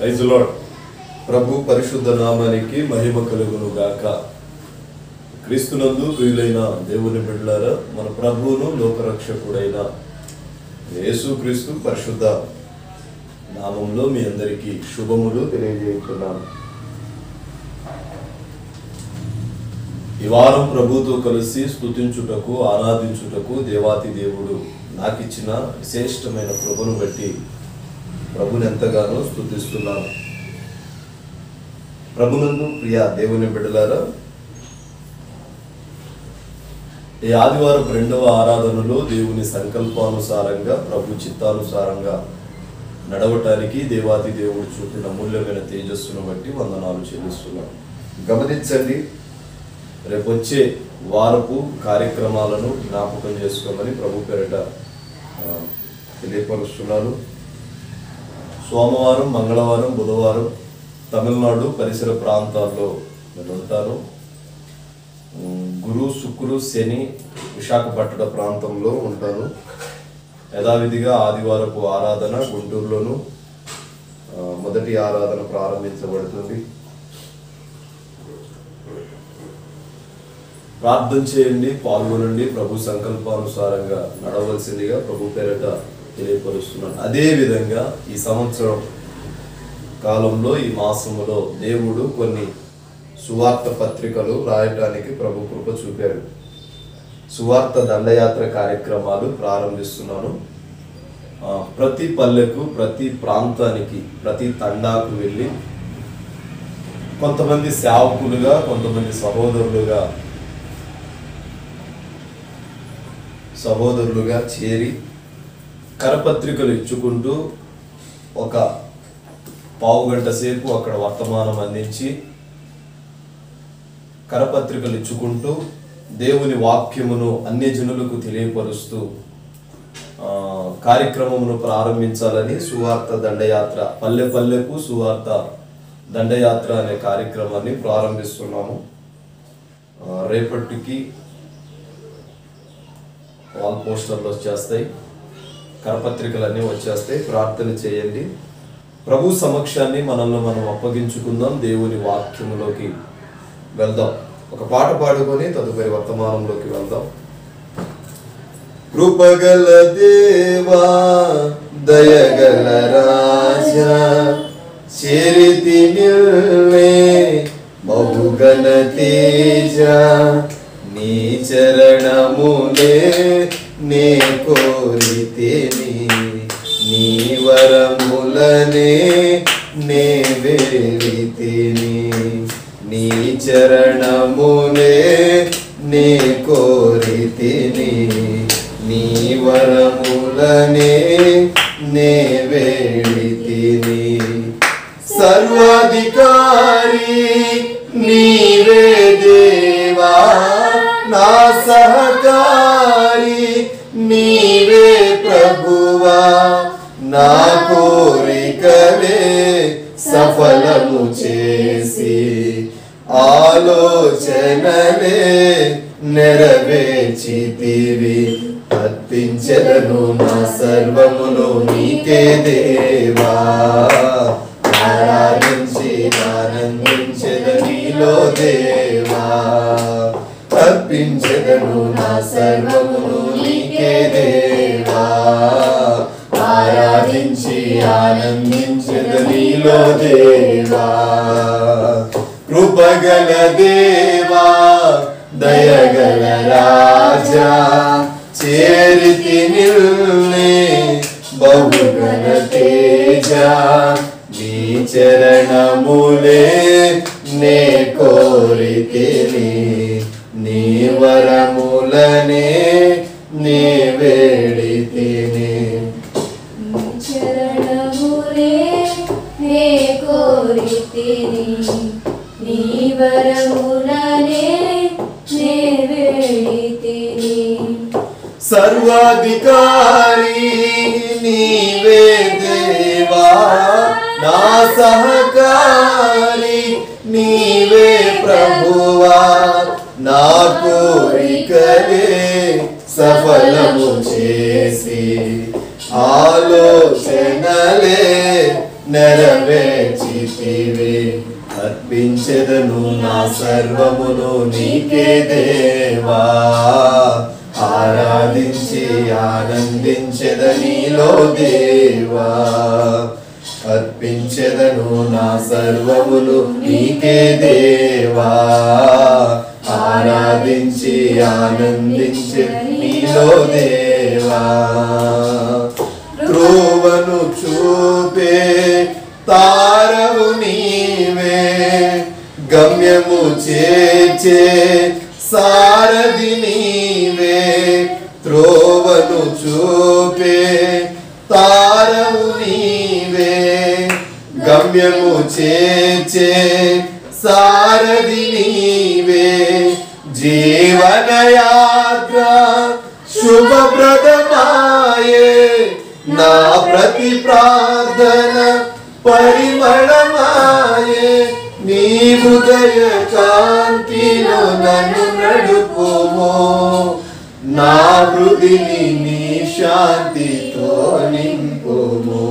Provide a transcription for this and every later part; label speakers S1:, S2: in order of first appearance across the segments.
S1: Praise the lord. ప్రభు పరిశుద్ధ నామానికి మహిమ కలుగును గాక. క్రీస్తునందు ప్రియులైన దేవుని బిడ్డలారా, మన ప్రభువును లోకరక్షకుడైన యేసుక్రీస్తు పరిశుద్ధ నామంలో మీ అందరికీ శుభములు తెలియజేస్తున్నాను. ఈ వారం ప్రభుతో కలిసి స్తుతించుటకు, ఆరాధించుటకు దేవాతి దేవుడు నాకిచ్చిన విశేషమైన కృపను బట్టి ప్రభుని ఎంతగానో స్తుతిస్తున్నాను. ప్రభునందు ప్రియ దేవుని బిడ్డలారా, ఈ ఆదివారం 2వ ఆరాధనలో దేవుని సంకల్పానుసారంగా, ప్రభు చిత్తానుసారంగా నడవటానికి దేవాది దేవుడు చూపిన అమూల్యమైన తేజస్సును బట్టి వందనాలు చెల్లిస్తున్నాను. గమనించండి, రేపొచ్చే వారపు కార్యక్రమాలను జ్ఞాపకం చేసుకోమని ప్రభు పేరిట తెలియపరుస్తున్నాను. సోమవారం, మంగళవారం, బుధవారం తమిళనాడు పరిసర ప్రాంతాల్లో నేను ఉంటాను. గురు, శుక్రు, శని విశాఖపట్నం ప్రాంతంలో ఉంటాను. యథావిధిగా ఆదివారపు ఆరాధన గుంటూరులోను మొదటి ఆరాధన ప్రారంభించబడుతుంది. ప్రార్థన చేయండి, పాల్గొనండి. ప్రభు సంకల్పానుసారంగా నడవలసిందిగా ప్రభు పేరిట తెలియపరుస్తున్నాను. అదేవిధంగా ఈ సంవత్సరం కాలంలో, ఈ మాసములో దేవుడు కొన్ని సువార్త పత్రికలు రాయటానికి ప్రభు కృప చూపారు. సువార్త దండయాత్ర కార్యక్రమాలు ప్రారంభిస్తున్నాను. ప్రతి పల్లెకు, ప్రతి ప్రాంతానికి, ప్రతి తండాకు వెళ్ళి కొంతమంది సేవకులుగా, కొంతమంది సహోదరులుగా చేరి కరపత్రికలు ఇచ్చుకుంటూ ఒక పావుగంట సేపు అక్కడ వర్తమానం అందించి, కరపత్రికలు ఇచ్చుకుంటూ దేవుని వాక్యమును అన్యజనులకు తెలియపరుస్తూ కార్యక్రమమును ప్రారంభించాలని సువార్త దండయాత్ర, పల్లె పల్లెకు సువార్త దండయాత్ర అనే కార్యక్రమాన్ని ప్రారంభిస్తున్నాము. రేపటికి వాల్ పోస్టర్లు వచ్చేస్తాయి, కరపత్రికలన్నీ వచ్చేస్తాయి. ప్రార్థన చేయండి. ప్రభు సమక్షాన్ని మనల్ని మనం అప్పగించుకుందాం. దేవుని వాక్యములోకి వెళ్దాం. ఒక పాట పాడుకొని తదుపరి వర్తమానంలోకి వెళ్దాం. కృపగల దేవా, దయగల రాజా, చేరితి నిల్వే బహుగణ తేజ, నీ చరణములే నే కోరితిని, నీ వరములనే నే వేడితిని, నీ చరణములే నే కోరితిని, నీ వరములనే నే వేడితిని. సర్వాధికారి నీవే దేవా, నా సహకారి నీవే ప్రభువా, నా కోరికలే సఫలము చేసి, ఆలోచనలే నెరవేర్చితివి. అర్పించెదను నా సర్వమును నీకే దేవా, ఆరాధించి ఆనందించెదను నీలో దేవా, అర్పించెదను నా సర్వమును నీకే దేవా, ఆరాధించి ఆనందించెదను నీలో దేవా. కృపగల దేవా, దయగల రాజా, చేరితి నిల్నే బహుగణ తేజ, నీ చరణములే నే కోరితిని, నీ వరములనే నే వేడితిని.
S2: చరణములే నే కోరితిని, నీ వరములనే నే వేడితిని.
S1: సర్వాధికారి నీవే దేవా, నా సహకారి నీవే ప్రభువా, నా కోరికలే సఫలము చేసి, ఆలోచనలే నెరవేర్చితివి. అర్పించెదను నా సర్వమును నీకే దేవా, ఆరాధించి ఆనందించెద నీలో దేవా. అర్పించెదను నా సర్వమును నీకే దేవా, ఆరాధించి ఆనందించెద నీలో దేవా. త్రోవను చూపే తారవు నీవే, గమ్యము చేర్చే సారథి నీవే. త్రోవను చూపే తారవు నీవే, గమ్యము చేర్చే సారథి నీవే. జీవన యాత్ర శుభప్రదమాయే, నా ప్రతి ప్రార్థన పరిమళమాయే. నీ హృదయ కాంతిలో నన్ను నడుపుమో, నా హృదిని నీ శాంతితో నింపుమో.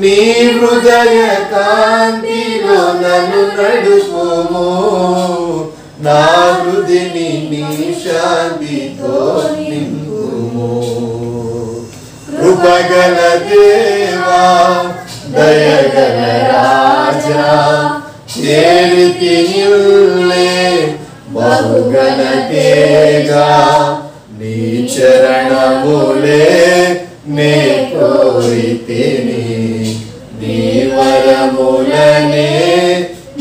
S1: నీ హృదయ కాంతిలో నన్ను నడుపుమో, నా హృదిని నీ శాంతితో నింపుమో. కృపగల దేవా, దయగల రాజా, చేరితి నిల్లే బహుగణతేగా. నీ చరణములే నే కోరితిని, నీ వరములనే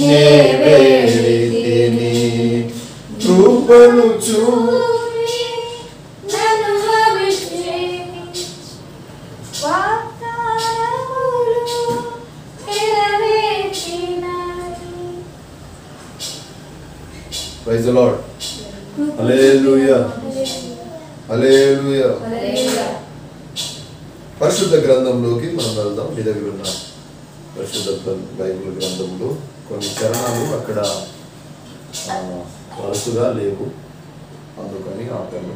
S1: నే వేడితిని. కృపను చూపి
S2: నన్ను అభిషేకించు, వాగ్దానములు నెరవేర్చినాయి.
S1: Praise the Lord. Hallelujah, hallelujah. పరిశుద్ధ గ్రంథంలోకి మనం వెళ్దాం. మీ దగ్గర ఉన్న పరిశుద్ధ బైబిల్ గ్రంథంలో కొన్ని చరణాలు అక్కడ వరుసగా లేవు, అందుకని ఆపాను.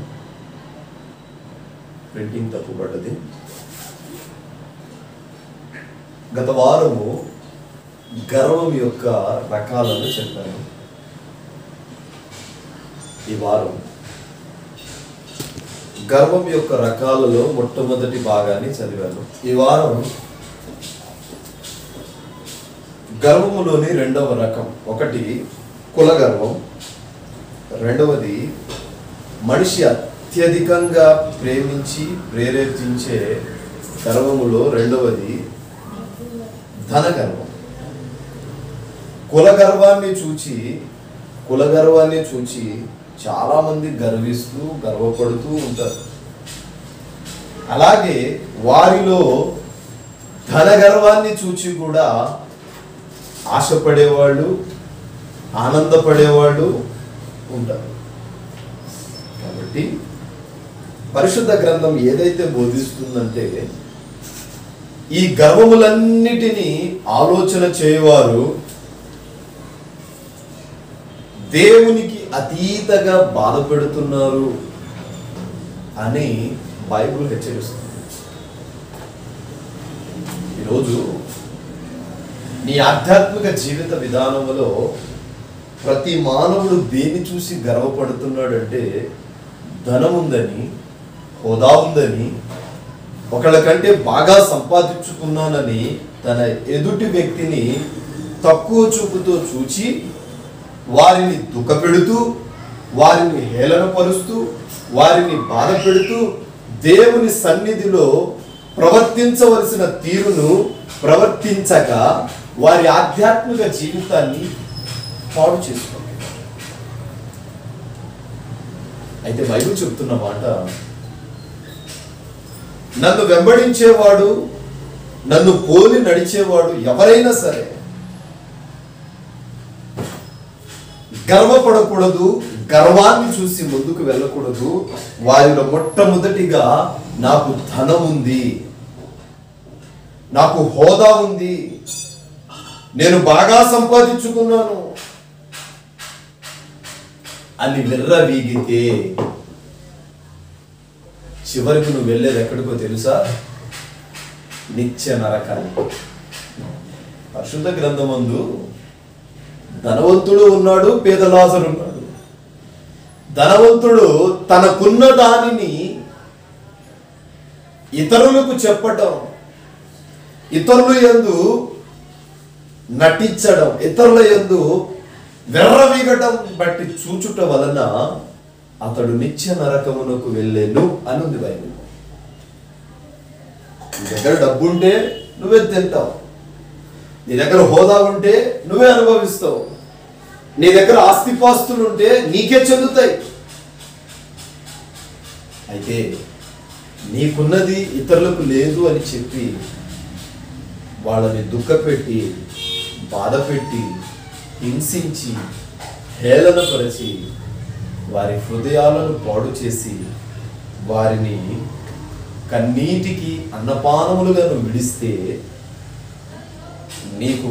S1: ప్రింటింగ్ తప్పుపడ్డది. గత వారము గర్వం యొక్క రకాలను చెప్పాను. ఈ వారం గర్వం యొక్క రకాలలో మొట్టమొదటి భాగాన్ని చదివాను. ఈ వారం గర్వములోని రెండవ రకం. ఒకటి కులగర్వం, రెండవది మనిషి అత్యధికంగా ప్రేమించి ప్రేరేపించే గర్వములో రెండవది ధనగర్వం. కులగర్వాన్ని చూచి చాలా మంది గర్విస్తూ గర్వపడుతూ ఉంటారు. అలాగే వారిలో ధనగర్వాన్ని చూచి కూడా ఆశపడేవాళ్ళు, ఆనందపడేవాళ్ళు ఉంటారు. కాబట్టి పరిశుద్ధ గ్రంథం ఏదైతే బోధిస్తుందంటే, ఈ గర్వములన్నిటినీ ఆలోచన చేయవారు దేవునికి అతీతగా బాధపెడుతున్నారు అని బైబిల్ హెచ్చరిస్తుంది. ఈరోజు నీ ఆధ్యాత్మిక జీవిత విధానంలో ప్రతి మానవుడు దేన్ని చూసి గర్వపడుతున్నాడంటే, ధనం ఉందని, హోదా ఉందని, ఒకళ్ళ కంటే బాగా సంపాదించుకున్నానని తన ఎదుటి వ్యక్తిని తక్కువ చూపుతో చూచి వారిని దుఃఖపెడుతూ, వారిని హేళనపరుస్తూ, వారిని బాధ పెడుతూ దేవుని సన్నిధిలో ప్రవర్తించవలసిన తీరును ప్రవర్తించక వారి ఆధ్యాత్మిక జీవితాన్ని పాడు చేసుకోండి. అయితే బైబిల్ చెప్తున్న మాట, నన్ను వెంబడించేవాడు, నన్ను పోలి నడిచేవాడు ఎవరైనా సరే గర్వపడకూడదు, గర్వాన్ని చూసి ముందుకు వెళ్ళకూడదు. వారిలో మొట్టమొదటిగా నాకు ధనం ఉంది, నాకు హోదా ఉంది, నేను బాగా సంపాదించుకున్నాను అని విర్రవీగితే చివరికి నువ్వు వెళ్ళేది ఎక్కడికో తెలుసా? నిత్య నరకానికి. పరిశుద్ధ గ్రంథమందు ధనవంతుడు ఉన్నాడు, పేదలాజరు ఉన్నాడు. ధనవంతుడు తనకున్న దానిని ఇతరులకు చెప్పటం, ఇతరుల యందు నటించడం, ఇతరుల యందు వెర్రవీగటం బట్టి చూచుట వలన అతడు నిత్య నరకమునకు వెళ్ళెను అని ఉంది బైబిల్. నీ దగ్గర డబ్బు ఉంటే నువ్వే తింటావు, నీ దగ్గర హోదా ఉంటే నువ్వే అనుభవిస్తావు, నీ దగ్గర ఆస్తిపాస్తులు ఉంటే నీకే చెందుతాయి. అయితే నీకున్నది ఇతరులకు లేదు అని చెప్పి వాళ్ళని దుఃఖపెట్టి, బాధపెట్టి, హింసించి, హేళనపరిచి, వారి హృదయాలను పాడు చేసి, వారిని కన్నీటికి అన్నపానములుగా నువ్వు విడిస్తే నీకు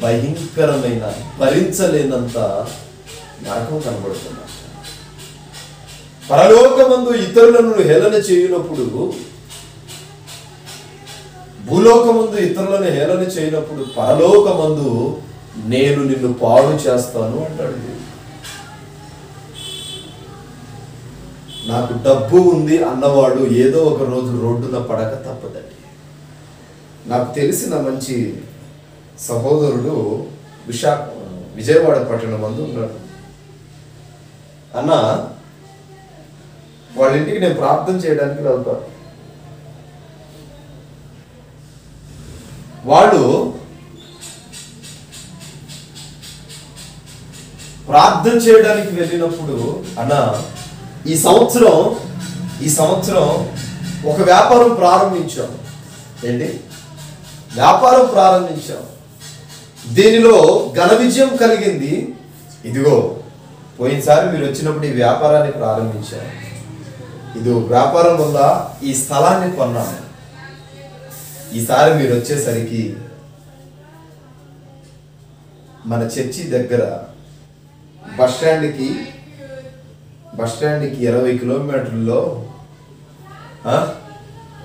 S1: భయంకరమైన, భరించలేనంత నరకం కనబడుతున్నా. పరలోకమందు ఇతరులను హేళన చేయనప్పుడు, భూలోకమందు ఇతరులను హేళన చేయనప్పుడు, పరలోకమందు నేను నిన్ను పాడు చేస్తాను అంటాడు. నాకు డబ్బు ఉంది అన్నవాడు ఏదో ఒక రోజు రోడ్డున పడక తప్పదండి. నాకు తెలిసిన మంచి సహోదరుడు విజయవాడ పట్టణం మందు ఉన్నాడు. అన్న వాళ్ళ ఇంటికి నేను ప్రార్థన చేయడానికి వెళ్తాను. వాళ్ళు ప్రార్థన చేయడానికి వెళ్ళినప్పుడు, అన్న ఈ సంవత్సరం ఒక వ్యాపారం ప్రారంభించాం. ఏంటి వ్యాపారం ప్రారంభించాం, దీనిలో ఘన విజయం కలిగింది. ఇదిగో పోయినసారి మీరు వచ్చినప్పుడు ఈ వ్యాపారాన్ని ప్రారంభించాను, ఇది వ్యాపారం వల్ల ఈ స్థలాన్ని కొన్నాను. ఈసారి మీరు వచ్చేసరికి మన చర్చి దగ్గర బస్ స్టాండ్కి 20 కిలోమీటర్లలో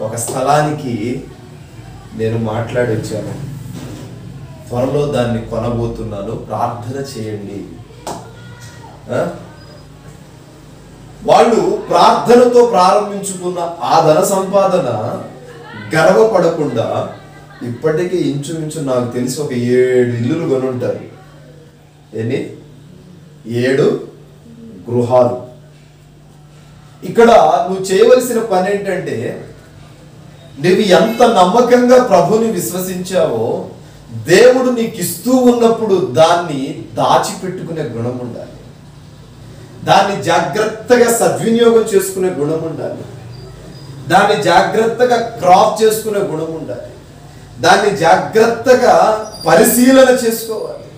S1: ఒక స్థలానికి నేను మాట్లాడి వచ్చాను. త్వరలో దాన్ని కొనబోతున్నాను, ప్రార్థన చేయండి. వాళ్ళు ప్రార్థనతో ప్రారంభించుకున్న ఆ ధన సంపాదన గర్వపడకుండా ఇప్పటికీ ఇంచుమించు నాకు తెలిసి ఒక 7 ఇల్లులు కొనుంటారు. 7 గృహాలు. ఇక్కడ నువ్వు చేయవలసిన పని ఏంటంటే, నువ్వు ఎంత నమ్మకంగా ప్రభుని విశ్వసించావో దేవుడు నీకు ఇస్తూ ఉన్నప్పుడు దాన్ని దాచిపెట్టుకునే గుణం ఉండాలి, దాన్ని జాగ్రత్తగా సద్వినియోగం చేసుకునే గుణం ఉండాలి, దాన్ని జాగ్రత్తగా క్రాప్ చేసుకునే గుణం ఉండాలి, దాన్ని జాగ్రత్తగా పరిశీలన చేసుకోవాలి,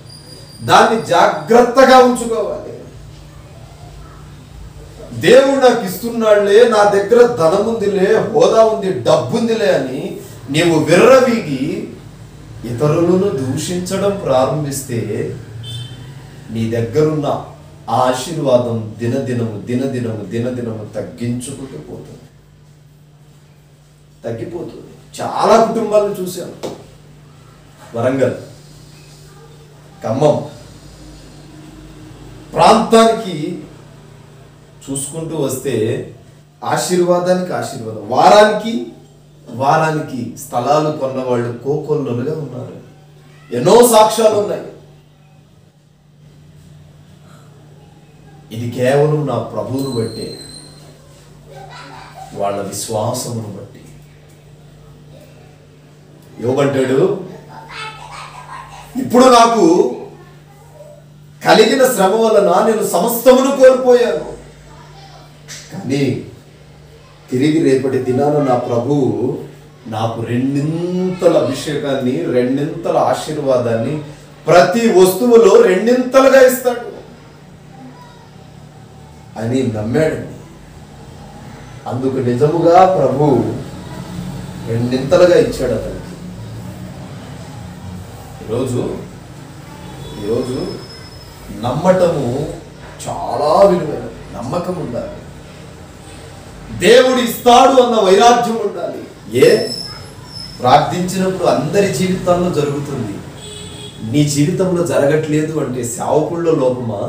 S1: దాన్ని జాగ్రత్తగా ఉంచుకోవాలి. దేవుడు నాకు ఇస్తున్నాడులే, నా దగ్గర ధనం ఉందిలే, హోదా ఉంది, డబ్బు ఉందిలే అని నీవు విర్రవీగి ఇతరులను దూషించడం ప్రారంభిస్తే నీ దగ్గరున్న ఆశీర్వాదం దినదినము తగ్గించుకుంటూ పోతుంది, తగ్గిపోతుంది. చాలా కుటుంబాలను చూశాను. వరంగల్, ఖమ్మం ప్రాంతానికి చూసుకుంటూ వస్తే ఆశీర్వాదానికి ఆశీర్వాదం, వారానికి స్థలాలు కొన్న వాళ్ళు కోకొల్లులుగా ఉన్నారు. ఎన్నో సాక్ష్యాలు ఉన్నాయి. ఇది కేవలం నా ప్రభువును బట్టే, వాళ్ళ విశ్వాసమును బట్టి. యోబంటాడు, ఇప్పుడు నాకు కలిగిన శ్రమ వలన నేను సమస్తమును కోల్పోయాను, కానీ తిరిగి రేపటి దినాన నా ప్రభువు నాకు 2 అభిషేకాన్ని, 2 ఆశీర్వాదాన్ని, ప్రతి వస్తువులో 2 ఇస్తాడు అని నమ్మాడండి. అందుకు నిజముగా ప్రభు 2 ఇచ్చాడు అతనికి. ఈరోజు నమ్మటము చాలా విలువైన, నమ్మకం ఉండాలి, దేవుడు ఇస్తాడు అన్న వైరాగ్యం ఉండాలి. ప్రార్థించినప్పుడు అందరి జీవితాల్లో జరుగుతుంది. నీ జీవితంలో జరగట్లేదు అంటే సేవకుల్లో లోపమా,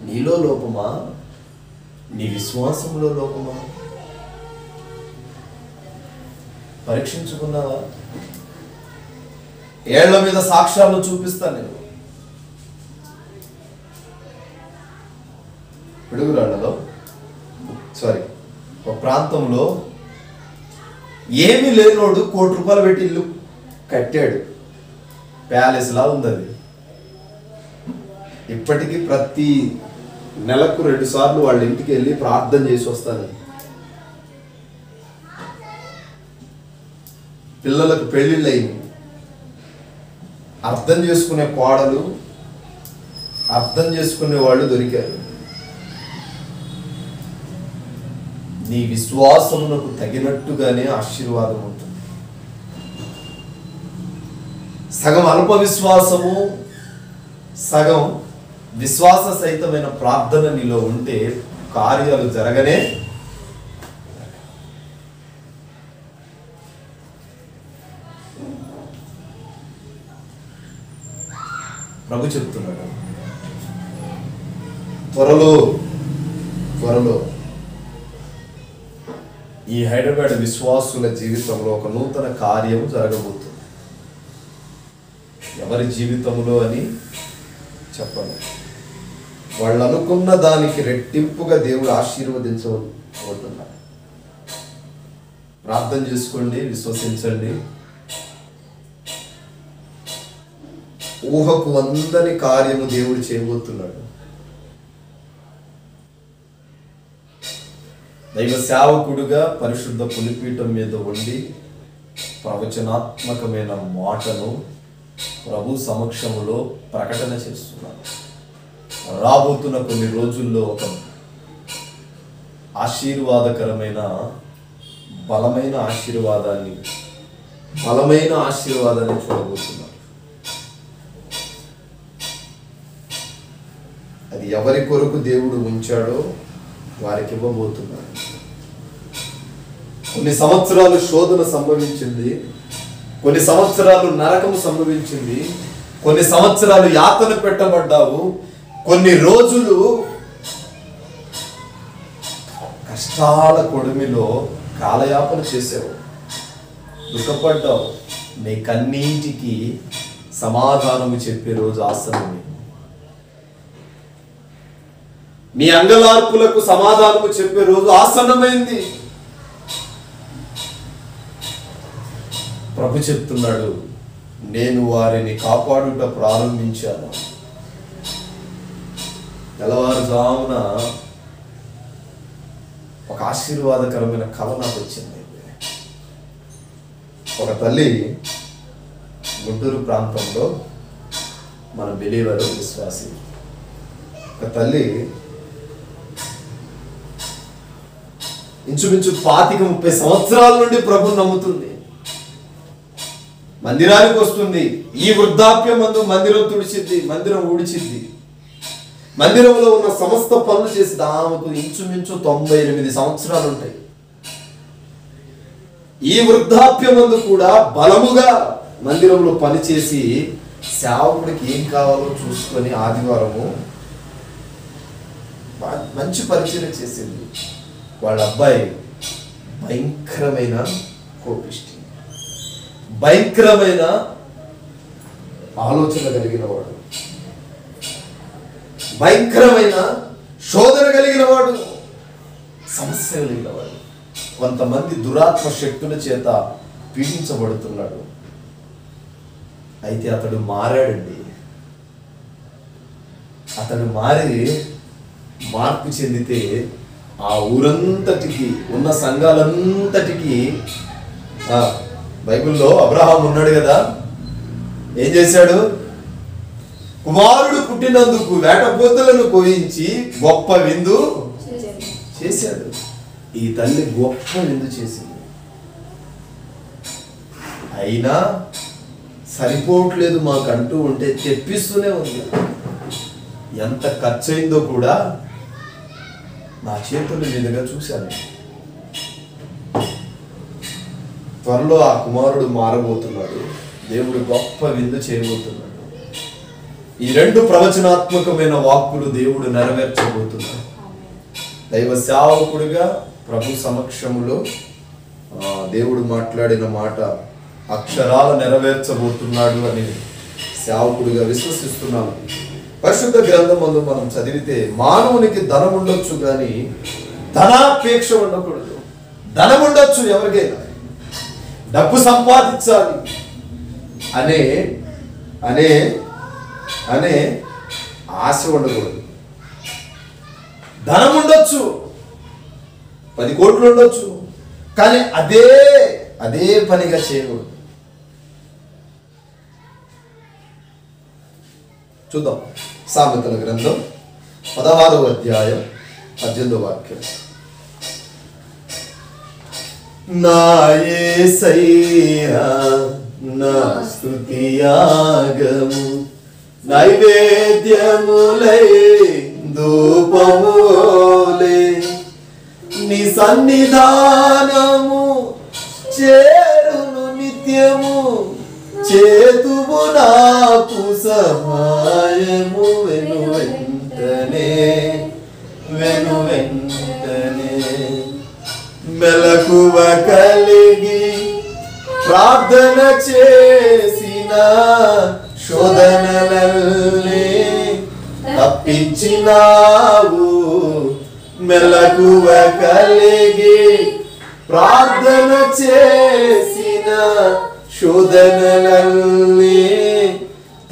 S1: నీలో లోపమా, నీ విశ్వాసంలో లోపమా? పరీక్షించుకున్నావా? ఏళ్ల మీద సాక్ష్యాలు చూపిస్తాను నేను. పిడుగురాళ్లలో ఒక ప్రాంతంలో ఏమీ లేనోడు ₹1,00,00,000 పెట్టి ఇల్లు కట్టాడు. ప్యాలెస్ లా ఉంది అది. ఇప్పటికీ ప్రతి నెలకు 2 సార్లు వాళ్ళ ఇంటికి వెళ్ళి ప్రార్థన చేసి వస్తాను. పిల్లలకు పెళ్లిళ్ళు అయింది. అర్థం చేసుకునే కోడలు, అర్థం చేసుకునే వాళ్ళు దొరికారు. నీ విశ్వాసమునకు తగినట్టుగానే ఆశీర్వాదం ఉంటుంది. సగం అల్ప విశ్వాసము, సగం విశ్వాస సహితమైన ప్రార్థన నీలో ఉంటే కార్యాలు జరగనే. ప్రభు చెప్తున్నాడు, త్వరలో ఈ హైదరాబాద్ విశ్వాసుల జీవితంలో ఒక నూతన కార్యం జరగబోతుంది. ఎవరి జీవితంలో అని చెప్పను. వాళ్ళు అనుకున్న దానికి రెట్టింపుగా దేవుడు ఆశీర్వదించబోతున్నారు. ప్రార్థన చేసుకోండి, విశ్వసించండి. ఊహకు అందని కార్యము దేవుడు చేయబోతున్నాడు. దైవ సేవకుడుగా పరిశుద్ధ పులిపీఠం మీద ఉండి ప్రవచనాత్మకమైన మాటను ప్రభు సమక్షంలో ప్రకటన చేస్తున్నాను. రాబోతున్న కొన్ని రోజుల్లో ఒక ఆశీర్వాదకరమైన బలమైన ఆశీర్వాదాన్ని చూడబోతున్నారు. అది ఎవరి కొరకు దేవుడు ఉంచాడో వారికి ఇవ్వబోతున్నాడు. కొన్ని సంవత్సరాలు శోధన సంభవించింది, కొన్ని సంవత్సరాలు నరకము సంభవించింది, కొన్ని సంవత్సరాలు యాతన పెట్టబడ్డావు, కొన్ని రోజులు కష్టాల కొడుమిలో కాలయాపన చేసావు, దుఃఖపడ్డావు. నీ కన్నీటికి సమాధానము చెప్పే రోజు ఆసన్నమే. మీ అంగలార్పులకు సమాధానము చెప్పే రోజు ఆసన్నమైంది. ప్రభు చెప్తున్నాడు, నేను వారిని కాపాడుట ప్రారంభించాను. తెల్లవారుజామున ఒక ఆశీర్వాదకరమైన కళ నాకు వచ్చింది. ఒక తల్లి గుంటూరు ప్రాంతంలో, మన బిలీవర్ విశ్వాసి, ఒక తల్లి ఇంచుమించు 25-30 సంవత్సరాల నుండి ప్రభుని నమ్ముతుంది. మందిరానికి వస్తుంది. ఈ వృద్ధాప్యమందు మందిరం తుడిచిద్ది, మందిరం ఊడిచిద్ది. మందిరంలో ఉన్న సమస్త పనులు చేసి ఆమెకు ఇంచుమించు 98 సంవత్సరాలు ఉంటాయి. ఈ వృద్ధాప్యమందు కూడా బలముగా మందిరంలో పనిచేసి సేవకుడికి ఏం కావాలో చూసుకొని ఆదివారము మంచి పరిచయం చేసింది. వాళ్ళ అబ్బాయి భయంకరమైన కోపిష్టి, భయంకరమైన ఆలోచన కలిగిన వాడు, భయంకరమైన శోధన కలిగిన వాడు, సమస్య కలిగిన వాడు. కొంతమంది దురాత్మ శక్తుల చేత పీడించబడుతున్నాడు. అయితే అతడు మారాడండి. అతడు మార్పు చెందితే ఆ ఊరంతటికి ఉన్న సంఘాలంతటికి, బైబిల్లో అబ్రహాం ఉన్నాడు కదా, ఏం చేశాడు? కుమారుడు పుట్టినందుకు వేటపోతులను కోయించి గొప్ప విందు చేశాడు. ఈ తల్లి గొప్ప విందు చేసింది. అయినా సరిపోవట్లేదు మాకంటూ ఉంటే తెప్పిస్తూనే ఉంది. ఎంత ఖర్చు అయిందో కూడా నా చేతుల మీదుగా చూశాను. త్వరలో ఆ కుమారుడు మారబోతున్నాడు. దేవుడు గొప్ప విందు చేయబోతున్నాడు. ఈ 2 ప్రవచనాత్మకమైన వాక్కులు దేవుడు నెరవేర్చబోతున్నాడు. దైవ సేవకుడిగా ప్రభు సమక్షములో దేవుడు మాట్లాడిన మాట అక్షరాల నెరవేర్చబోతున్నాడు అని సేవకుడిగా విశ్వసిస్తున్నాను. పరిశుద్ధ గ్రంథమందు మనం చదివితే మానవునికి ధనం ఉండొచ్చు కానీ ధనాపేక్ష ఉండకూడదు. ధనం ఉండొచ్చు, ఎవరికైనా డబ్బు సంపాదించాలి అనే అనే అనే ఆశ ఉండకూడదు. ధనం ఉండొచ్చు, 10 కోట్లు ఉండొచ్చు, కానీ అదే పనిగా చేయకూడదు. చూద్దాం సామెతల గ్రంథం 16వ అధ్యాయం 18వ వాక్యం. నా యేసయ్యా నా స్తుతియాగము నైవేద్యములై ధూపములే నీ సన్నిధానము చేరును నిత్యము చేతువు నాకు సహాయము వెను వెంటనే మెలకువ కలిగి ప్రార్థన చేసిన శోధనలే తప్పించినావు. మెలకువ కలిగి ప్రార్థన చేసిన శోధనలే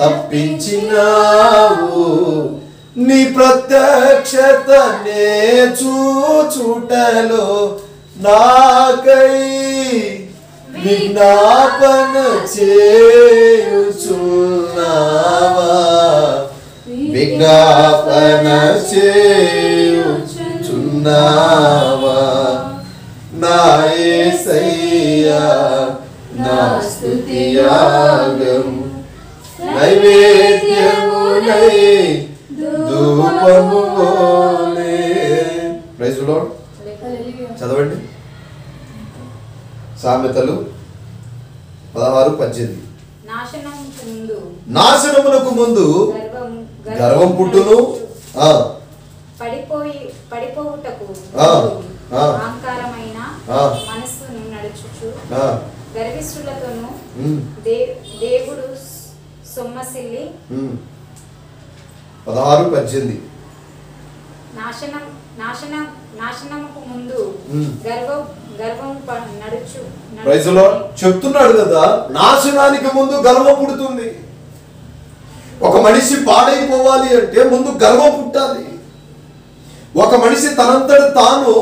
S1: తప్పించినావు. నీ ప్రత్యక్షతనే చూచుటలో నాకై విజ్ఞాపన చేయుచున్నావా. విజ్ఞాపన చేయుచున్నావా. నా యేసయ్యా నా స్తుతియాగం నైవేద్యములై ధూపములే. Praise the Lord. చదవండి సామెతలు 16:18. నాశనమునకు ముందు గర్వం పుట్టును,
S2: పడిపోవుటకు అహంకారమైన మనస్సును నడుచుచు గర్విష్ఠులతోను దేవుడు సొమ్మసిల్లి.
S1: 16:18.
S2: నాశనముకు ముందు గర్వం నడుచు.
S1: Praise the lord. చెప్తున్నాడు కదా, నాశనానికి ముందు గర్వం పుడుతుంది. ఒక మనిషి పాడైపోవాలి అంటే ముందు గర్వం పుట్టాలి. ఒక మనిషి తనంతట తాను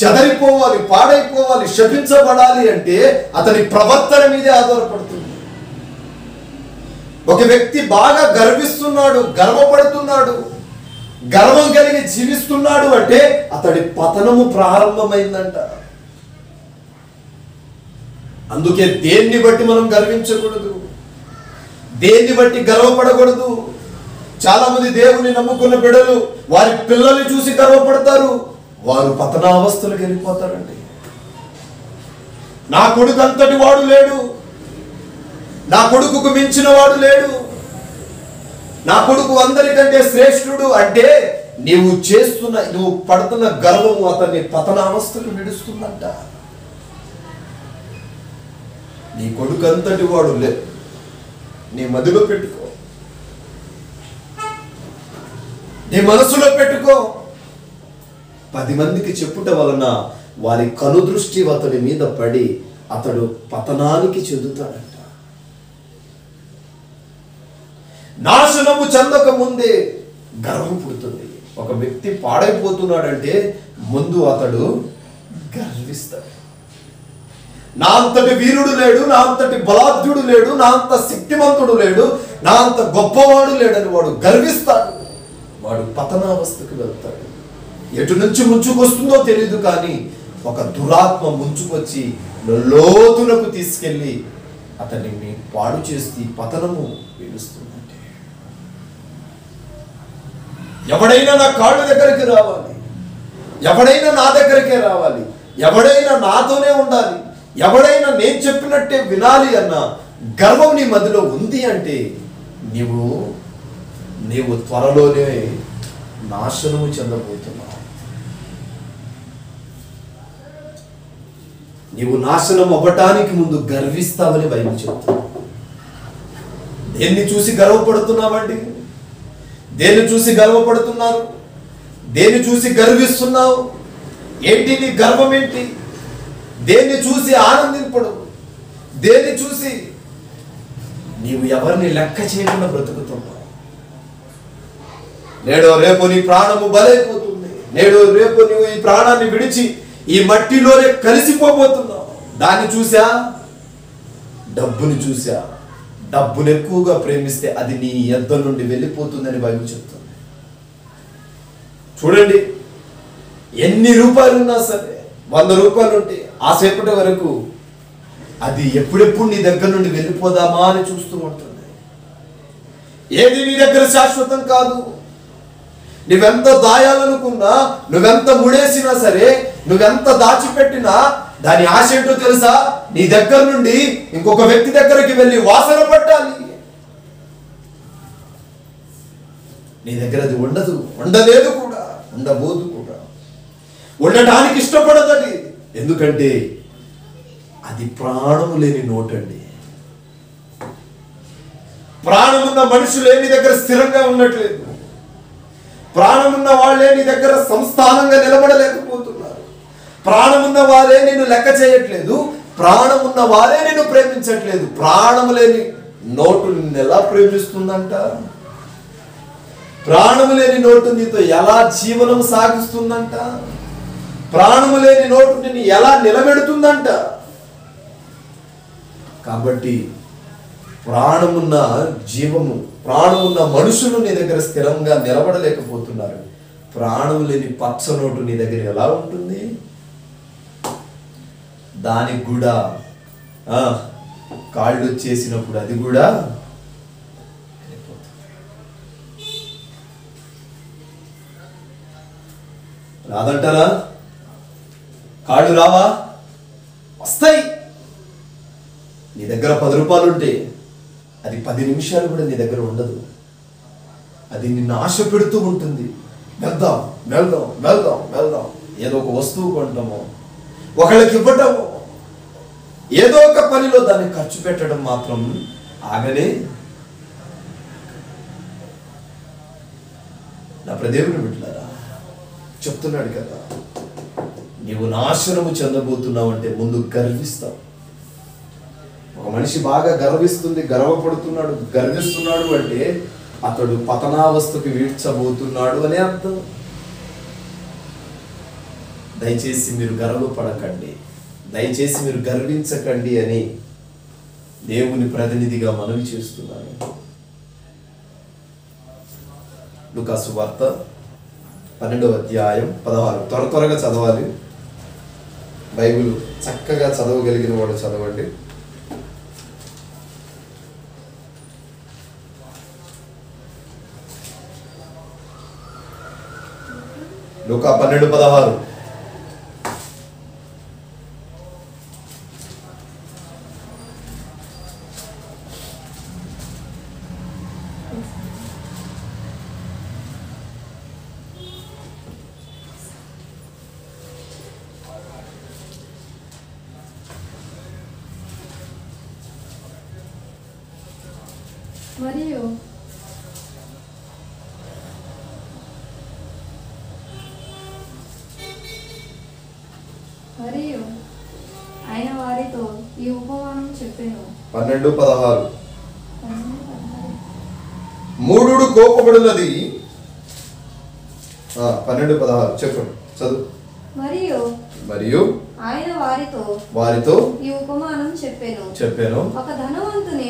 S1: చెదరిపోవాలి, పాడైపోవాలి, శపించబడాలి అంటే అతని ప్రవర్తన మీదే ఆధారపడుతుంది. ఒక వ్యక్తి బాగా గర్విస్తున్నాడు, గర్వపడుతున్నాడు, గర్వం కలిగి జీవిస్తున్నాడు అంటే అతడి పతనము ప్రారంభమైందంట. అందుకే దేన్ని బట్టి మనం గర్వించకూడదు, దేన్ని బట్టి గర్వపడకూడదు. చాలా మంది దేవుని నమ్ముకున్న బిడ్డలు వారి పిల్లల్ని చూసి గర్వపడతారు, వారు పతనావస్థలకు వెళ్ళిపోతారండి. నా కొడుకు అంతటి వాడు లేడు, నా కొడుకుకు మించిన వాడు లేడు, నా కొడుకు అందరికంటే శ్రేష్ఠుడు అంటే నువ్వు పడుతున్న గర్వము అతన్ని పతనావస్థకు విడుస్తుందంట. నీ కొడుకు అంతటి వాడు లేదు, నీ మదిలో పెట్టుకో, నీ మనసులో పెట్టుకో. 10 మందికి చెప్పుట వలన వారి కనుదృష్టి అతడి మీద పడి అతడు పతనానికి చెందుతాడంట. నాశనము చెందక ముందే గర్వం పుడుతుంది. ఒక వ్యక్తి పాడైపోతున్నాడంటే ముందు అతడు గర్విస్తాడు. నా అంతటి వీరుడు లేడు, నా అంతటి బలాఢ్యుడు లేడు, నా అంత శక్తిమంతుడు లేడు, నా అంత గొప్పవాడు లేడని వాడు గర్విస్తాడు. వాడు పతనావస్థకు వెళ్తాడు. ఎటు నుంచి ముంచుకొస్తుందో తెలియదు, కానీ ఒక దురాత్మ ముంచుకొచ్చి లోతులకు తీసుకెళ్ళి అతన్ని పాడు చేసి పతనము విడుస్తుందంటే. ఎవడైనా నా కాళ్ళ దగ్గరికి రావాలి, ఎవడైనా నా దగ్గరికే రావాలి, ఎవడైనా నాతోనే ఉండాలి, ఎవడైనా నేను చెప్పినట్టే వినాలి అన్న గర్వం నీ మధ్యలో ఉంది అంటే నీవు త్వరలోనే నాశనము చెందబోతున్నావు. నీవు నాశనం అవ్వటానికి ముందు గర్విస్తావని బైబిల్ చెప్తుంది. దేన్ని చూసి గర్వపడుతున్నావండి? దేన్ని చూసి గర్వపడుతున్నారు? దేన్ని చూసి గర్విస్తున్నావు? ఏంటి నీ గర్వం? ఏంటి? దేన్ని చూసి ఆనందింపడు? దేన్ని చూసి నీవు ఎవరిని లెక్క చేయకుండా బ్రతుకుతున్నావు? నేడో రేపు నీ ప్రాణము బలైపోతుంది. నేడో రేపు నువ్వు ఈ ప్రాణాన్ని విడిచి ఈ మట్టిలోనే కలిసిపోబోతున్నావు. దాన్ని చూసా? డబ్బుని చూసా? డబ్బును ఎక్కువగా ప్రేమిస్తే అది నీ యొద్ద నుండి వెళ్ళిపోతుందని బైబిల్ చెప్తుంది. చూడండి, ఎన్ని రూపాయలున్నా సరే, 100 రూపాయలు ఉంటే ఆ సేపటి వరకు అది ఎప్పుడెప్పుడు నీ దగ్గర నుండి వెళ్ళిపోదామా అని చూస్తూ ఉంటుంది. ఏది నీ దగ్గర శాశ్వతం కాదు. నువ్వెంత దాయాలనుకున్నా, నువ్వెంత ముడేసినా సరే, నువ్వెంత దాచిపెట్టినా దాని ఆశ ఏంటో తెలుసా? నీ దగ్గర నుండి ఇంకొక వ్యక్తి దగ్గరికి వెళ్ళి వాసన పట్టాలి. నీ దగ్గర అది ఉండదు, ఉండలేదు కూడా, ఉండబోదు కూడా. ఉండటానికి ఇష్టపడదని. ఎందుకంటే అది ప్రాణము లేని నోటండి. ప్రాణమున్న మనుషులే నీ దగ్గర స్థిరంగా ఉండట్లేదు. ప్రాణమున్న వాళ్ళే నీ దగ్గర సంస్థానంగా నిలబడలేకపోతున్నారు. ప్రాణమున్న వారే నిన్ను లెక్క చేయట్లేదు. ప్రాణమున్న వారే నిన్ను ప్రేమించట్లేదు. ప్రాణము లేని నోటు నిన్ను ఎలా ప్రేమిస్తుందంట? ప్రాణము లేని నోటు నీతో ఎలా జీవనం సాగిస్తుందంట? ప్రాణము లేని నోటు నిన్ను ఎలా నిలబెడుతుందంట? కాబట్టి ప్రాణమున్న జీవము, ప్రాణమున్న మనుషులు నీ దగ్గర స్థిరంగా నిలబడలేకపోతున్నారు. ప్రాణం లేని పచ్చ నోటు నీ దగ్గర ఎలా ఉంటుంది? దానికి కూడా కాళ్ళు వచ్చేసినప్పుడు అది కూడా రాదంటారా? కాళ్ళు రావా? వస్తాయి. నీ దగ్గర 10 రూపాయలు ఉంటే అది 10 నిమిషాలు కూడా నీ దగ్గర ఉండదు. అది నిన్ను ఆశ పెడుతూ ఉంటుంది. వెళ్దాం వెళ్దాం వెళ్దాం వెళ్దాం. ఏదో ఒక వస్తువు కొంటామో, ఒకళ్ళకి ఇవ్వటమో, ఏదో ఒక పనిలో దాన్ని ఖర్చు పెట్టడం మాత్రం ఆగలే. నా ప్రదేవుని బిడ్డలారా, చెప్తున్నాడు కదా, నీవు నాశనము చెందబోతున్నావు అంటే ముందు గర్విస్తావు. ఒక మనిషి బాగా గర్విస్తున్నాడు అంటే అతడు పతనావస్థకు వీడ్చబోతున్నాడు అనే అర్థం. దయచేసి మీరు గర్వపడకండి, దయచేసి మీరు గర్వించకండి అని దేవుని ప్రతినిధిగా మనవి చేస్తున్నాను. లూకా సువార్త 12వ అధ్యాయం 16. త్వరగా చదవాలి. బైబిల్ చక్కగా చదవగలిగిన వాడు చదవండి. లూకా 12:16.
S3: మరియు ఆయన వారితో ఈ ఉపమానం చెప్పెను.
S1: 12:16. మూఢుడు కోపపడినది. 12:16 చెప్పండి, చదువు. మరియు
S3: ఆయన వారితో ఈ ఉపమానం చెప్పెను. ఒక ధనవంతుని